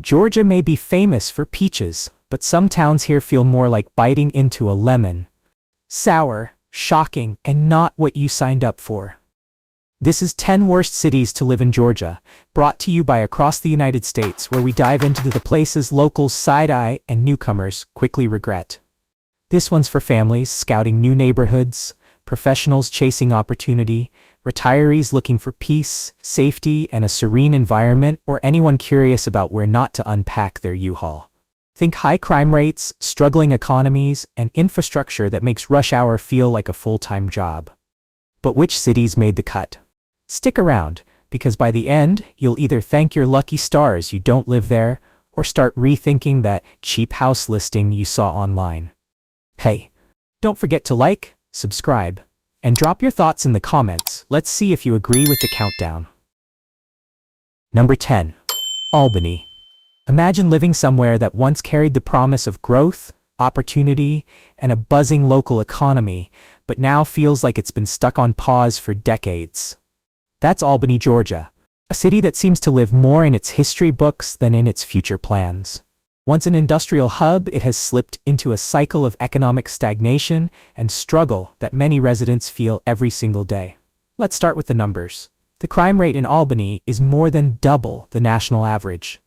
Georgia may be famous for peaches, but some towns here feel more like biting into a lemon. Sour, shocking, and not what you signed up for. This is 10 Worst Cities to Live in Georgia, brought to you by Across the United States, where we dive into the places locals side-eye and newcomers quickly regret. This one's for families scouting new neighborhoods, professionals chasing opportunity, retirees looking for peace, safety, and a serene environment, or anyone curious about where not to unpack their U-Haul. Think high crime rates, struggling economies, and infrastructure that makes rush hour feel like a full-time job. But which cities made the cut? Stick around, because by the end, you'll either thank your lucky stars you don't live there, or start rethinking that cheap house listing you saw online. Hey, don't forget to like, subscribe, and drop your thoughts in the comments. Let's see if you agree with the countdown. Number 10. Albany. Imagine living somewhere that once carried the promise of growth, opportunity, and a buzzing local economy, but now feels like it's been stuck on pause for decades. That's Albany, Georgia, a city that seems to live more in its history books than in its future plans. Once an industrial hub, it has slipped into a cycle of economic stagnation and struggle that many residents feel every single day. Let's start with the numbers. The crime rate in Albany is more than double the national average.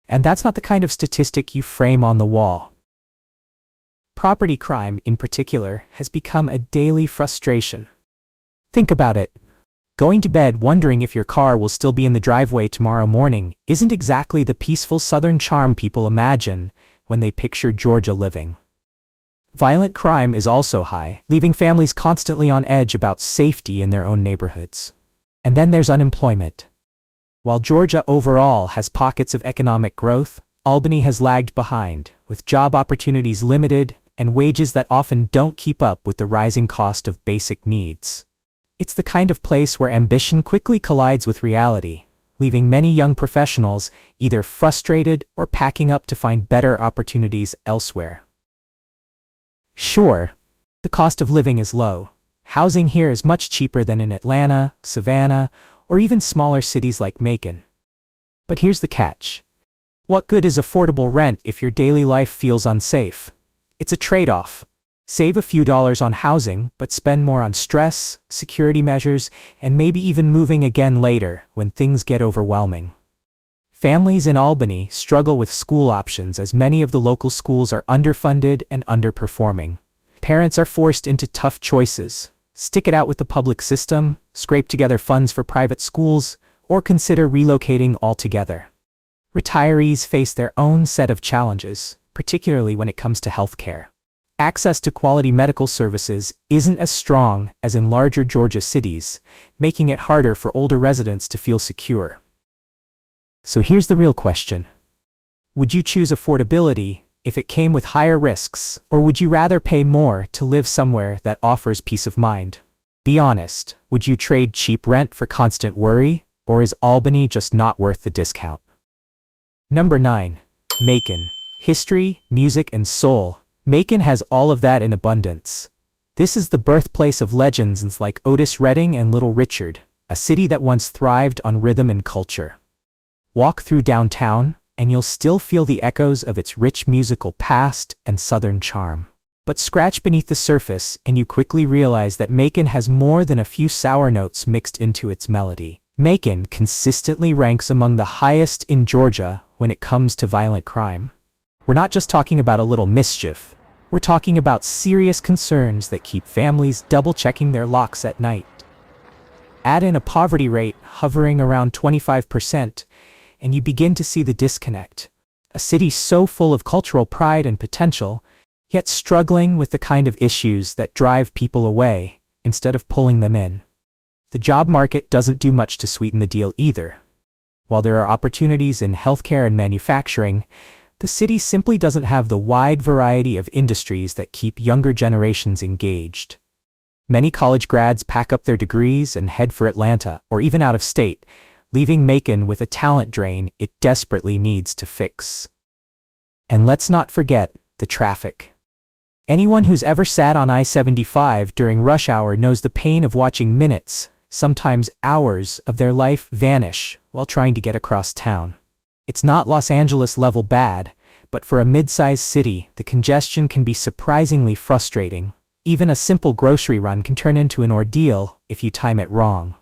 And that's not the kind of statistic you frame on the wall. Property crime, in particular, has become a daily frustration. Think about it. Going to bed wondering if your car will still be in the driveway tomorrow morning isn't exactly the peaceful southern charm people imagine when they picture Georgia living. Violent crime is also high, leaving families constantly on edge about safety in their own neighborhoods. And then there's unemployment. While Georgia overall has pockets of economic growth, Albany has lagged behind, with job opportunities limited and wages that often don't keep up with the rising cost of basic needs. It's the kind of place where ambition quickly collides with reality, leaving many young professionals either frustrated or packing up to find better opportunities elsewhere. Sure, the cost of living is low. Housing here is much cheaper than in Atlanta, Savannah, or even smaller cities like Macon. But here's the catch. What good is affordable rent if your daily life feels unsafe? It's a trade-off. Save a few dollars on housing, but spend more on stress, security measures, and maybe even moving again later when things get overwhelming. Families in Albany struggle with school options as many of the local schools are underfunded and underperforming. Parents are forced into tough choices. Stick it out with the public system, scrape together funds for private schools, or consider relocating altogether. Retirees face their own set of challenges, particularly when it comes to healthcare. Access to quality medical services isn't as strong as in larger Georgia cities, making it harder for older residents to feel secure. So here's the real question. Would you choose affordability if it came with higher risks, or would you rather pay more to live somewhere that offers peace of mind? Be honest, would you trade cheap rent for constant worry, or is Albany just not worth the discount? Number 9. Macon. History, music, and soul. Macon has all of that in abundance. This is the birthplace of legends like Otis Redding and Little Richard, a city that once thrived on rhythm and culture. Walk through downtown, and you'll still feel the echoes of its rich musical past and southern charm. But scratch beneath the surface, and you quickly realize that Macon has more than a few sour notes mixed into its melody. Macon consistently ranks among the highest in Georgia when it comes to violent crime. We're not just talking about a little mischief. We're talking about serious concerns that keep families double-checking their locks at night. Add in a poverty rate hovering around 25%, and you begin to see the disconnect. A city so full of cultural pride and potential, yet struggling with the kind of issues that drive people away instead of pulling them in. The job market doesn't do much to sweeten the deal either. While there are opportunities in healthcare and manufacturing, the city simply doesn't have the wide variety of industries that keep younger generations engaged. Many college grads pack up their degrees and head for Atlanta or even out of state, leaving Macon with a talent drain it desperately needs to fix. And let's not forget the traffic. Anyone who's ever sat on I-75 during rush hour knows the pain of watching minutes, sometimes hours, of their life vanish while trying to get across town. It's not Los Angeles level bad, but for a mid-sized city, the congestion can be surprisingly frustrating. Even a simple grocery run can turn into an ordeal if you time it wrong.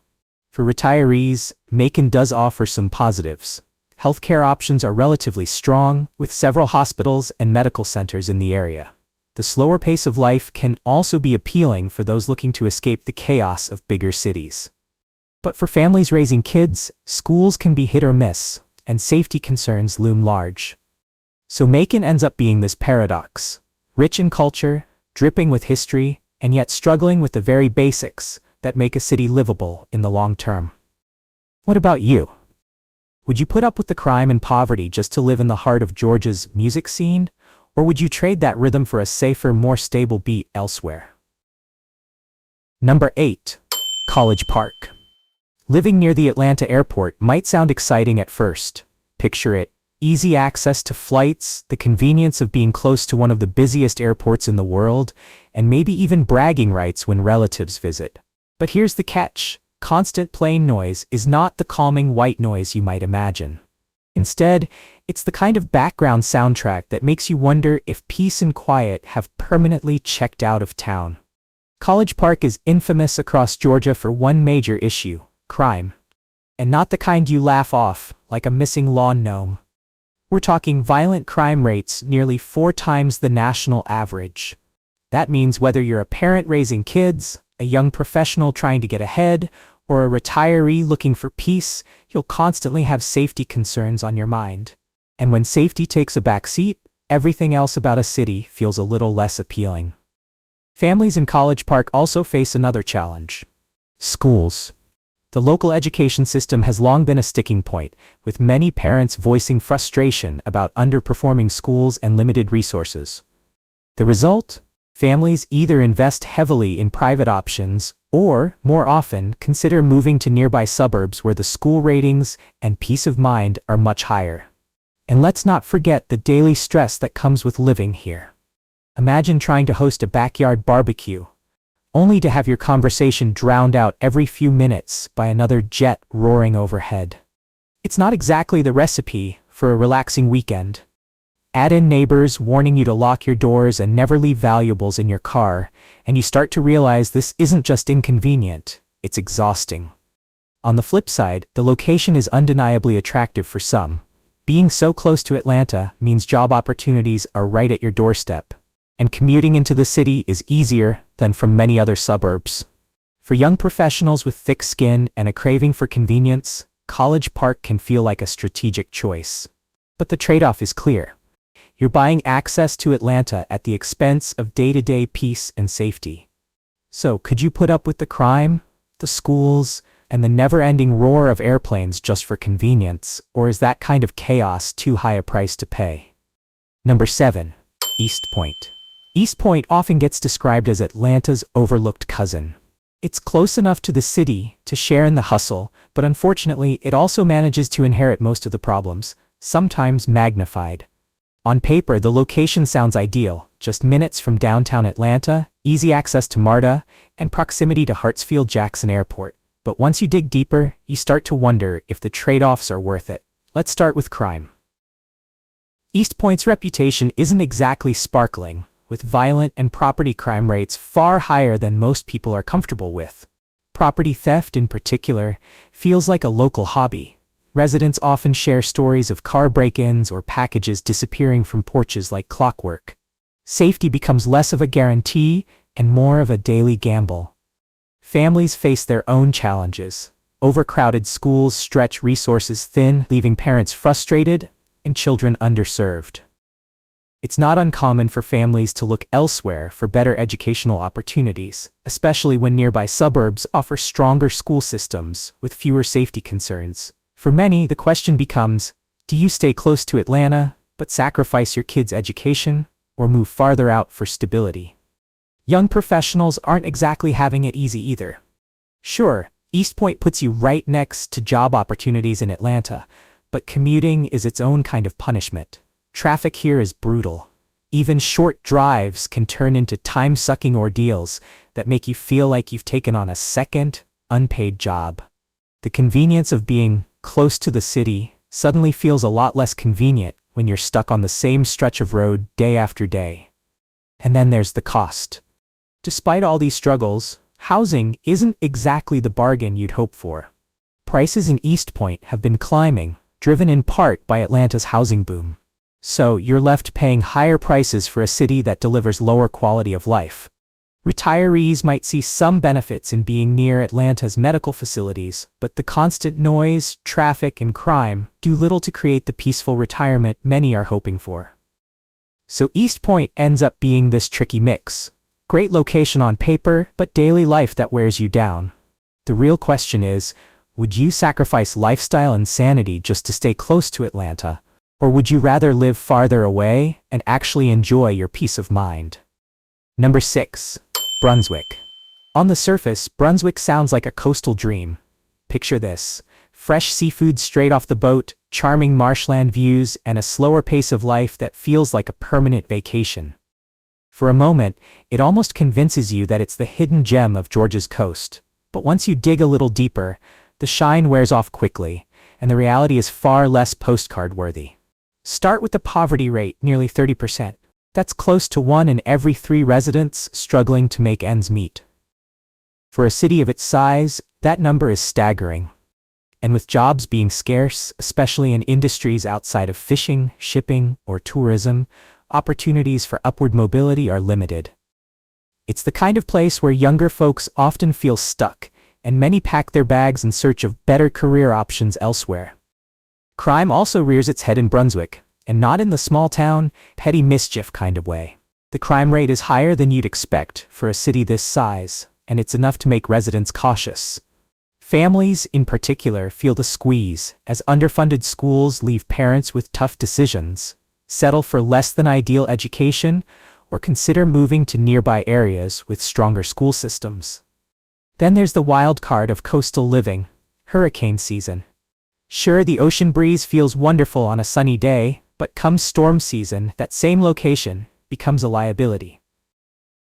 For retirees, Macon does offer some positives. Healthcare options are relatively strong, with several hospitals and medical centers in the area. The slower pace of life can also be appealing for those looking to escape the chaos of bigger cities. But for families raising kids, schools can be hit or miss, and safety concerns loom large. So Macon ends up being this paradox: rich in culture, dripping with history, and yet struggling with the very basics that make a city livable in the long term. What about you? Would you put up with the crime and poverty just to live in the heart of Georgia's music scene? Or would you trade that rhythm for a safer, more stable beat elsewhere? Number 8. College Park. Living near the Atlanta airport might sound exciting at first. Picture it: easy access to flights, the convenience of being close to one of the busiest airports in the world, and maybe even bragging rights when relatives visit. But here's the catch: constant plane noise is not the calming white noise you might imagine. Instead, it's the kind of background soundtrack that makes you wonder if peace and quiet have permanently checked out of town. College Park is infamous across Georgia for one major issue: crime. And not the kind you laugh off, like a missing lawn gnome. We're talking violent crime rates nearly 4 times the national average. That means whether you're a parent raising kids, a young professional trying to get ahead, or a retiree looking for peace, you'll constantly have safety concerns on your mind. And when safety takes a back seat, everything else about a city feels a little less appealing. Families in College Park also face another challenge: schools. The local education system has long been a sticking point, with many parents voicing frustration about underperforming schools and limited resources. The result? Families either invest heavily in private options or, more often, consider moving to nearby suburbs where the school ratings and peace of mind are much higher. And let's not forget the daily stress that comes with living here. Imagine trying to host a backyard barbecue, only to have your conversation drowned out every few minutes by another jet roaring overhead. It's not exactly the recipe for a relaxing weekend. Add in neighbors warning you to lock your doors and never leave valuables in your car, and you start to realize this isn't just inconvenient, it's exhausting. On the flip side, the location is undeniably attractive for some. Being so close to Atlanta means job opportunities are right at your doorstep, and commuting into the city is easier than from many other suburbs. For young professionals with thick skin and a craving for convenience, College Park can feel like a strategic choice. But the trade-off is clear. You're buying access to Atlanta at the expense of day-to-day peace and safety. So, could you put up with the crime, the schools, and the never-ending roar of airplanes just for convenience, or is that kind of chaos too high a price to pay? Number 7. East Point. East Point often gets described as Atlanta's overlooked cousin. It's close enough to the city to share in the hustle, but unfortunately it also manages to inherit most of the problems, sometimes magnified. On paper, the location sounds ideal: just minutes from downtown Atlanta, easy access to MARTA, and proximity to Hartsfield-Jackson Airport. But once you dig deeper, you start to wonder if the trade-offs are worth it. Let's start with crime. East Point's reputation isn't exactly sparkling, with violent and property crime rates far higher than most people are comfortable with. Property theft, in particular, feels like a local hobby. Residents often share stories of car break-ins or packages disappearing from porches like clockwork. Safety becomes less of a guarantee and more of a daily gamble. Families face their own challenges. Overcrowded schools stretch resources thin, leaving parents frustrated and children underserved. It's not uncommon for families to look elsewhere for better educational opportunities, especially when nearby suburbs offer stronger school systems with fewer safety concerns. For many, the question becomes, do you stay close to Atlanta, but sacrifice your kids' education, or move farther out for stability? Young professionals aren't exactly having it easy either. Sure, East Point puts you right next to job opportunities in Atlanta, but commuting is its own kind of punishment. Traffic here is brutal. Even short drives can turn into time-sucking ordeals that make you feel like you've taken on a second, unpaid job. The convenience of being close to the city suddenly feels a lot less convenient when you're stuck on the same stretch of road day after day. And then there's the cost. Despite all these struggles, housing isn't exactly the bargain you'd hope for. Prices in East Point have been climbing, driven in part by Atlanta's housing boom. So you're left paying higher prices for a city that delivers lower quality of life. Retirees might see some benefits in being near Atlanta's medical facilities, but the constant noise, traffic, and crime do little to create the peaceful retirement many are hoping for. So East Point ends up being this tricky mix. Great location on paper, but daily life that wears you down. The real question is, would you sacrifice lifestyle and sanity just to stay close to Atlanta? Or would you rather live farther away and actually enjoy your peace of mind? Number 6. Brunswick. On the surface, Brunswick sounds like a coastal dream. Picture this: fresh seafood straight off the boat, charming marshland views, and a slower pace of life that feels like a permanent vacation. For a moment, it almost convinces you that it's the hidden gem of Georgia's coast. But once you dig a little deeper, the shine wears off quickly, and the reality is far less postcard worthy. Start with the poverty rate, nearly 30%. That's close to 1 in every 3 residents struggling to make ends meet. For a city of its size, that number is staggering. And with jobs being scarce, especially in industries outside of fishing, shipping, or tourism, opportunities for upward mobility are limited. It's the kind of place where younger folks often feel stuck, and many pack their bags in search of better career options elsewhere. Crime also rears its head in Brunswick, and not in the small-town, petty mischief kind of way. The crime rate is higher than you'd expect for a city this size, and it's enough to make residents cautious. Families, in particular, feel the squeeze, as underfunded schools leave parents with tough decisions: settle for less than ideal education, or consider moving to nearby areas with stronger school systems. Then there's the wild card of coastal living: hurricane season. Sure, the ocean breeze feels wonderful on a sunny day, but come storm season, that same location becomes a liability.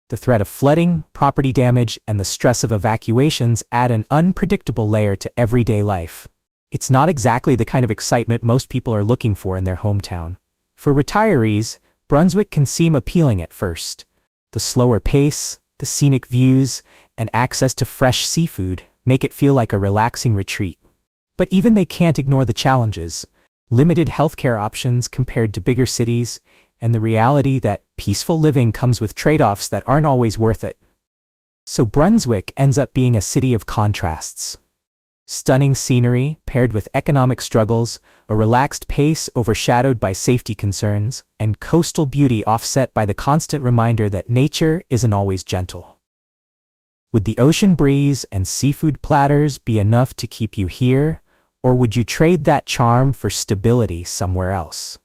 The threat of flooding, property damage, and the stress of evacuations add an unpredictable layer to everyday life. It's not exactly the kind of excitement most people are looking for in their hometown. For retirees, Brunswick can seem appealing at first. The slower pace, the scenic views, and access to fresh seafood make it feel like a relaxing retreat. But even they can't ignore the challenges: limited healthcare options compared to bigger cities, and the reality that peaceful living comes with trade-offs that aren't always worth it. So Brunswick ends up being a city of contrasts. Stunning scenery paired with economic struggles, a relaxed pace overshadowed by safety concerns, and coastal beauty offset by the constant reminder that nature isn't always gentle. Would the ocean breeze and seafood platters be enough to keep you here? Or would you trade that charm for stability somewhere else?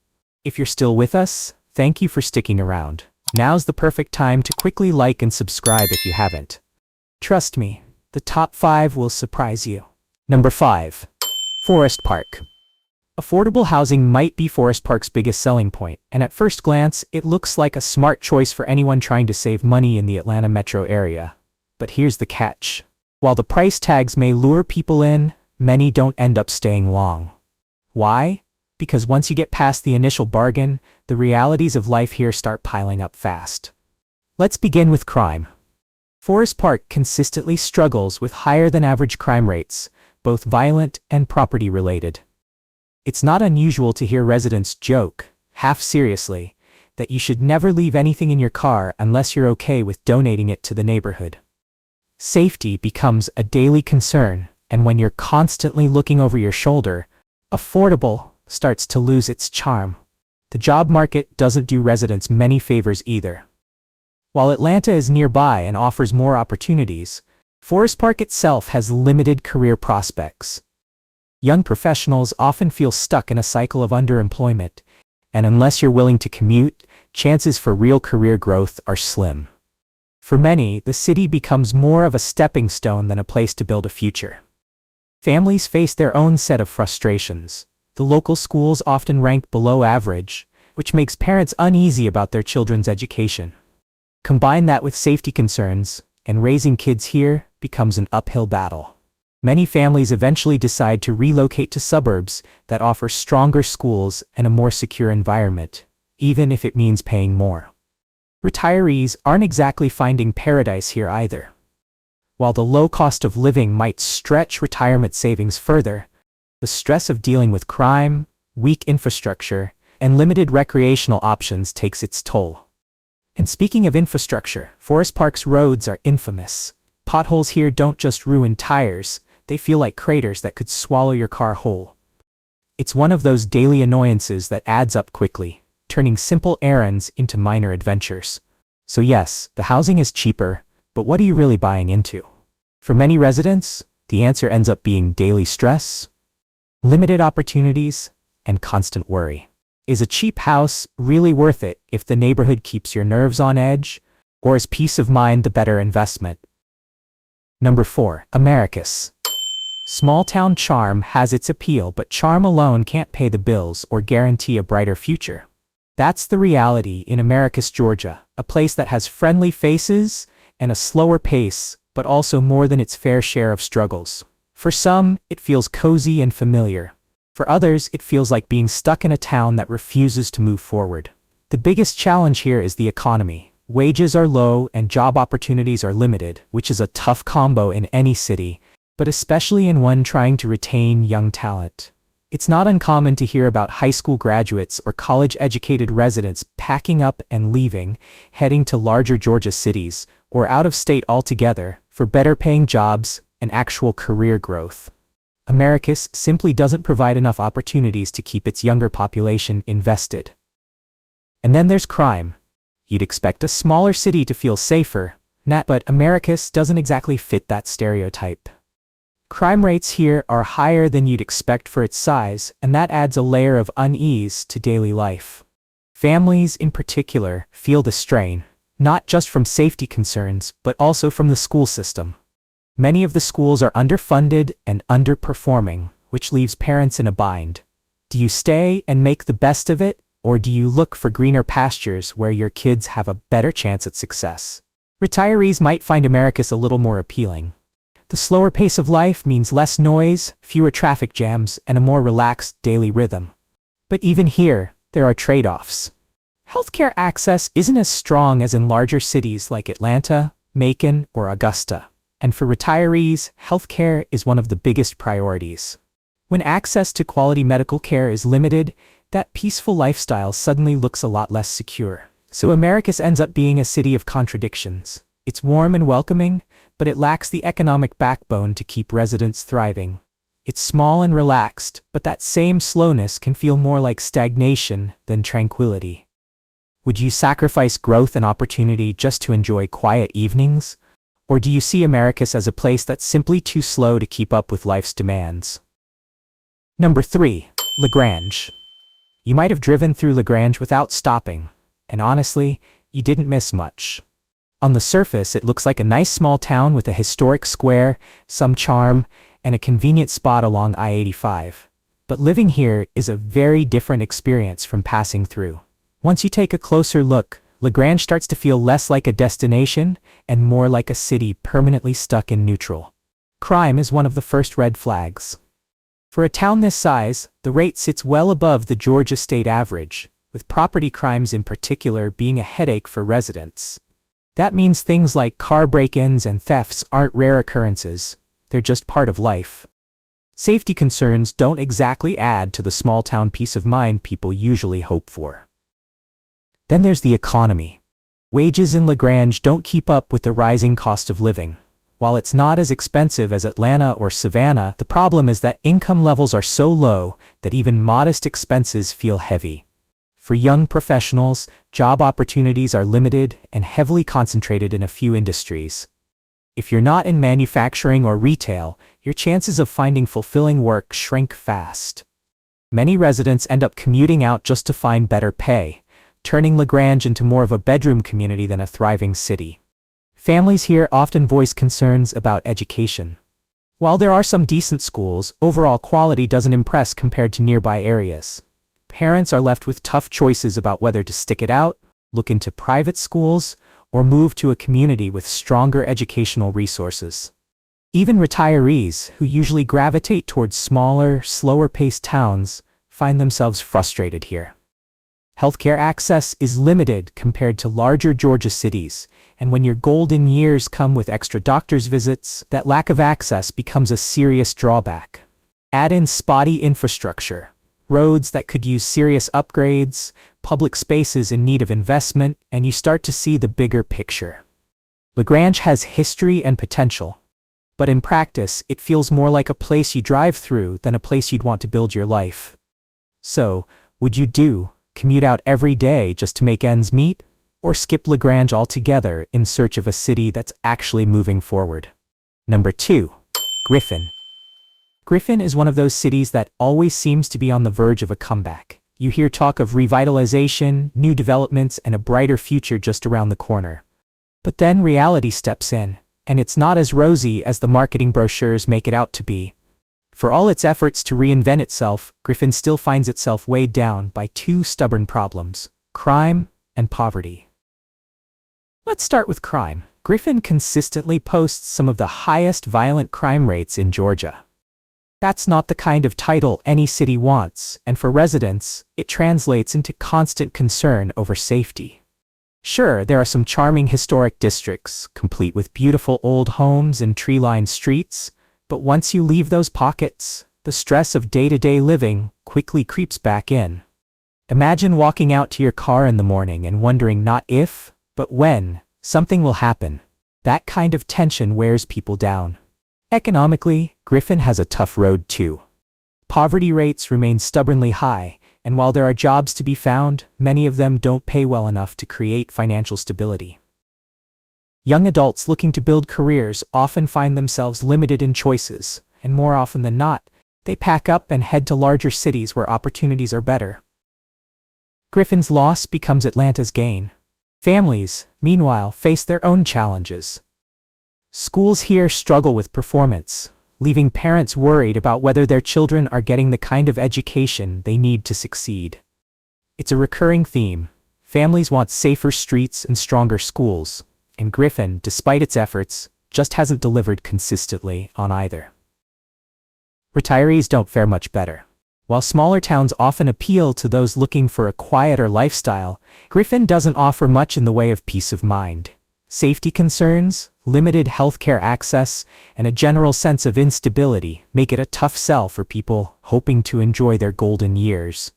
If you're still with us, thank you for sticking around. Now's the perfect time to quickly like and subscribe if you haven't. Trust me, the top 5 will surprise you. Number 5. Forest Park. Affordable housing might be Forest Park's biggest selling point, and at first glance, it looks like a smart choice for anyone trying to save money in the Atlanta metro area. But here's the catch. While the price tags may lure people in, many don't end up staying long. Why? Because once you get past the initial bargain, the realities of life here start piling up fast. Let's begin with crime. Forest Park consistently struggles with higher than average crime rates, both violent and property related. It's not unusual to hear residents joke, half seriously, that you should never leave anything in your car unless you're okay with donating it to the neighborhood. Safety becomes a daily concern, and when you're constantly looking over your shoulder, affordable starts to lose its charm. The job market doesn't do residents many favors either. While Atlanta is nearby and offers more opportunities, Forest Park itself has limited career prospects. Young professionals often feel stuck in a cycle of underemployment, and unless you're willing to commute, chances for real career growth are slim. For many, the city becomes more of a stepping stone than a place to build a future. Families face their own set of frustrations. The local schools often rank below average, which makes parents uneasy about their children's education. Combine that with safety concerns, and raising kids here becomes an uphill battle. Many families eventually decide to relocate to suburbs that offer stronger schools and a more secure environment, even if it means paying more. Retirees aren't exactly finding paradise here either. While the low cost of living might stretch retirement savings further, the stress of dealing with crime, weak infrastructure, and limited recreational options takes its toll. And speaking of infrastructure, Forest Park's roads are infamous. Potholes here don't just ruin tires, they feel like craters that could swallow your car whole. It's one of those daily annoyances that adds up quickly, turning simple errands into minor adventures. So yes, the housing is cheaper, but what are you really buying into? For many residents, the answer ends up being daily stress, limited opportunities, and constant worry. Is a cheap house really worth it if the neighborhood keeps your nerves on edge, or is peace of mind the better investment? Number 4. Americus. Small-town charm has its appeal, but charm alone can't pay the bills or guarantee a brighter future. That's the reality in Americus, Georgia, a place that has friendly faces and a slower pace, but also more than its fair share of struggles. For some, it feels cozy and familiar. For others, it feels like being stuck in a town that refuses to move forward. The biggest challenge here is the economy. Wages are low and job opportunities are limited, which is a tough combo in any city, but especially in one trying to retain young talent. It's not uncommon to hear about high school graduates or college-educated residents packing up and leaving, heading to larger Georgia cities, or out of state altogether, for better-paying jobs and actual career growth. Americus simply doesn't provide enough opportunities to keep its younger population invested. And then there's crime. You'd expect a smaller city to feel safer, but Americus doesn't exactly fit that stereotype. Crime rates here are higher than you'd expect for its size, and that adds a layer of unease to daily life. Families, in particular, feel the strain, not just from safety concerns, but also from the school system. Many of the schools are underfunded and underperforming, which leaves parents in a bind. Do you stay and make the best of it, or do you look for greener pastures where your kids have a better chance at success? Retirees might find Americus a little more appealing. The slower pace of life means less noise, fewer traffic jams, and a more relaxed daily rhythm. But even here, there are trade-offs. Healthcare access isn't as strong as in larger cities like Atlanta, Macon, or Augusta. And for retirees, healthcare is one of the biggest priorities. When access to quality medical care is limited, that peaceful lifestyle suddenly looks a lot less secure. So Americus ends up being a city of contradictions. It's warm and welcoming, but it lacks the economic backbone to keep residents thriving. It's small and relaxed, but that same slowness can feel more like stagnation than tranquility. Would you sacrifice growth and opportunity just to enjoy quiet evenings? Or do you see Americus as a place that's simply too slow to keep up with life's demands? Number 3. LaGrange. You might have driven through LaGrange without stopping, and honestly, you didn't miss much. On the surface, it looks like a nice small town with a historic square, some charm, and a convenient spot along I-85. But living here is a very different experience from passing through. Once you take a closer look, LaGrange starts to feel less like a destination and more like a city permanently stuck in neutral. Crime is one of the first red flags. For a town this size, the rate sits well above the Georgia state average, with property crimes in particular being a headache for residents. That means things like car break-ins and thefts aren't rare occurrences, they're just part of life. Safety concerns don't exactly add to the small-town peace of mind people usually hope for. Then there's the economy. Wages in LaGrange don't keep up with the rising cost of living. While it's not as expensive as Atlanta or Savannah, the problem is that income levels are so low that even modest expenses feel heavy. For young professionals, job opportunities are limited and heavily concentrated in a few industries. If you're not in manufacturing or retail, your chances of finding fulfilling work shrink fast. Many residents end up commuting out just to find better pay, turning LaGrange into more of a bedroom community than a thriving city. Families here often voice concerns about education. While there are some decent schools, overall quality doesn't impress compared to nearby areas. Parents are left with tough choices about whether to stick it out, look into private schools, or move to a community with stronger educational resources. Even retirees, who usually gravitate towards smaller, slower-paced towns, find themselves frustrated here. Healthcare access is limited compared to larger Georgia cities, and when your golden years come with extra doctor's visits, that lack of access becomes a serious drawback. Add in spotty infrastructure, roads that could use serious upgrades, public spaces in need of investment, and you start to see the bigger picture. LaGrange has history and potential, but in practice, it feels more like a place you drive through than a place you'd want to build your life. So, would you commute out every day just to make ends meet? Or skip LaGrange altogether in search of a city that's actually moving forward? Number 2. Griffin. Griffin is one of those cities that always seems to be on the verge of a comeback. You hear talk of revitalization, new developments, and a brighter future just around the corner. But then reality steps in, and it's not as rosy as the marketing brochures make it out to be. For all its efforts to reinvent itself, Griffin still finds itself weighed down by two stubborn problems: crime and poverty. Let's start with crime. Griffin consistently posts some of the highest violent crime rates in Georgia. That's not the kind of title any city wants, and for residents, it translates into constant concern over safety. Sure, there are some charming historic districts, complete with beautiful old homes and tree-lined streets, but once you leave those pockets, the stress of day-to-day living quickly creeps back in. Imagine walking out to your car in the morning and wondering not if, but when, something will happen. That kind of tension wears people down. Economically, Griffin has a tough road too. Poverty rates remain stubbornly high, and while there are jobs to be found, many of them don't pay well enough to create financial stability. Young adults looking to build careers often find themselves limited in choices, and more often than not, they pack up and head to larger cities where opportunities are better. Griffin's loss becomes Atlanta's gain. Families, meanwhile, face their own challenges. Schools here struggle with performance, leaving parents worried about whether their children are getting the kind of education they need to succeed. It's a recurring theme. Families want safer streets and stronger schools, and Griffin, despite its efforts, just hasn't delivered consistently on either. Retirees don't fare much better. While smaller towns often appeal to those looking for a quieter lifestyle, Griffin doesn't offer much in the way of peace of mind. Safety concerns, limited healthcare access, and a general sense of instability make it a tough sell for people hoping to enjoy their golden years.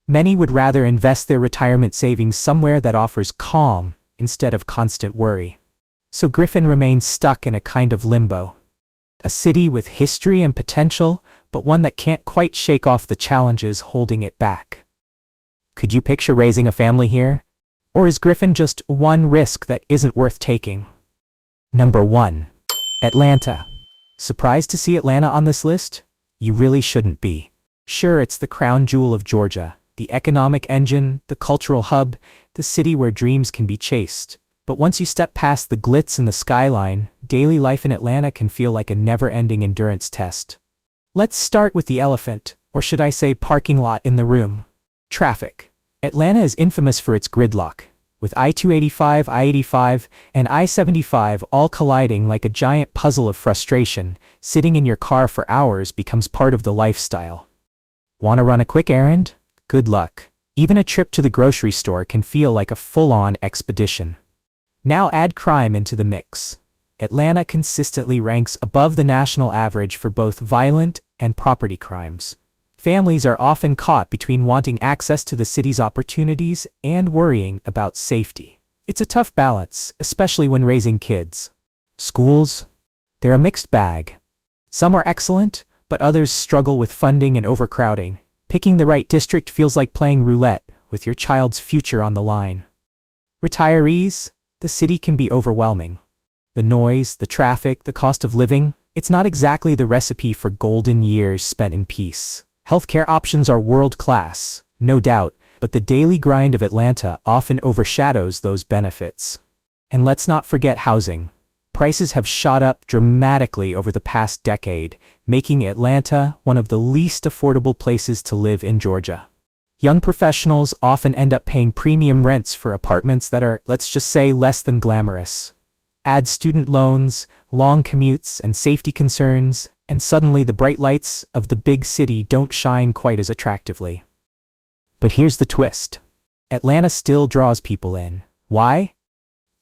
Many would rather invest their retirement savings somewhere that offers calm instead of constant worry. So Griffin remains stuck in a kind of limbo. A city with history and potential, but one that can't quite shake off the challenges holding it back. Could you picture raising a family here? Or is Griffin just one risk that isn't worth taking? Number 1. Atlanta. Surprised to see Atlanta on this list? You really shouldn't be. Sure, it's the crown jewel of Georgia, the economic engine, the cultural hub, the city where dreams can be chased. But once you step past the glitz and the skyline, daily life in Atlanta can feel like a never-ending endurance test. Let's start with the elephant, or should I say parking lot in the room. Traffic. Atlanta is infamous for its gridlock, with I-285, I-85, and I-75 all colliding like a giant puzzle of frustration. Sitting in your car for hours becomes part of the lifestyle. Want to run a quick errand? Good luck. Even a trip to the grocery store can feel like a full-on expedition. Now add crime into the mix. Atlanta consistently ranks above the national average for both violent and property crimes. Families are often caught between wanting access to the city's opportunities and worrying about safety. It's a tough balance, especially when raising kids. Schools? They're a mixed bag. Some are excellent, but others struggle with funding and overcrowding. Picking the right district feels like playing roulette with your child's future on the line. Retirees? The city can be overwhelming. The noise, the traffic, the cost of living, it's not exactly the recipe for golden years spent in peace. Healthcare options are world-class, no doubt, but the daily grind of Atlanta often overshadows those benefits. And let's not forget housing. Prices have shot up dramatically over the past decade, making Atlanta one of the least affordable places to live in Georgia. Young professionals often end up paying premium rents for apartments that are, let's just say, less than glamorous. Add student loans, long commutes, and safety concerns, and suddenly the bright lights of the big city don't shine quite as attractively. But here's the twist. Atlanta still draws people in. Why?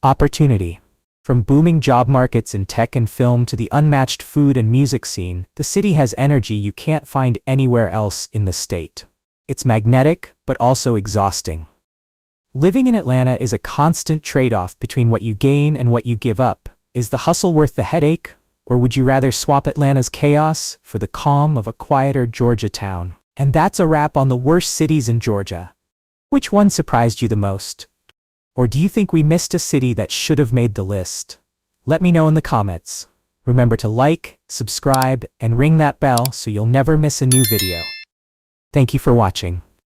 Opportunity. From booming job markets in tech and film to the unmatched food and music scene, the city has energy you can't find anywhere else in the state. It's magnetic, but also exhausting. Living in Atlanta is a constant trade-off between what you gain and what you give up. Is the hustle worth the headache, or would you rather swap Atlanta's chaos for the calm of a quieter Georgia town? And that's a wrap on the worst cities in Georgia. Which one surprised you the most? Or do you think we missed a city that should have made the list? Let me know in the comments. Remember to like, subscribe, and ring that bell so you'll never miss a new video. Thank you for watching.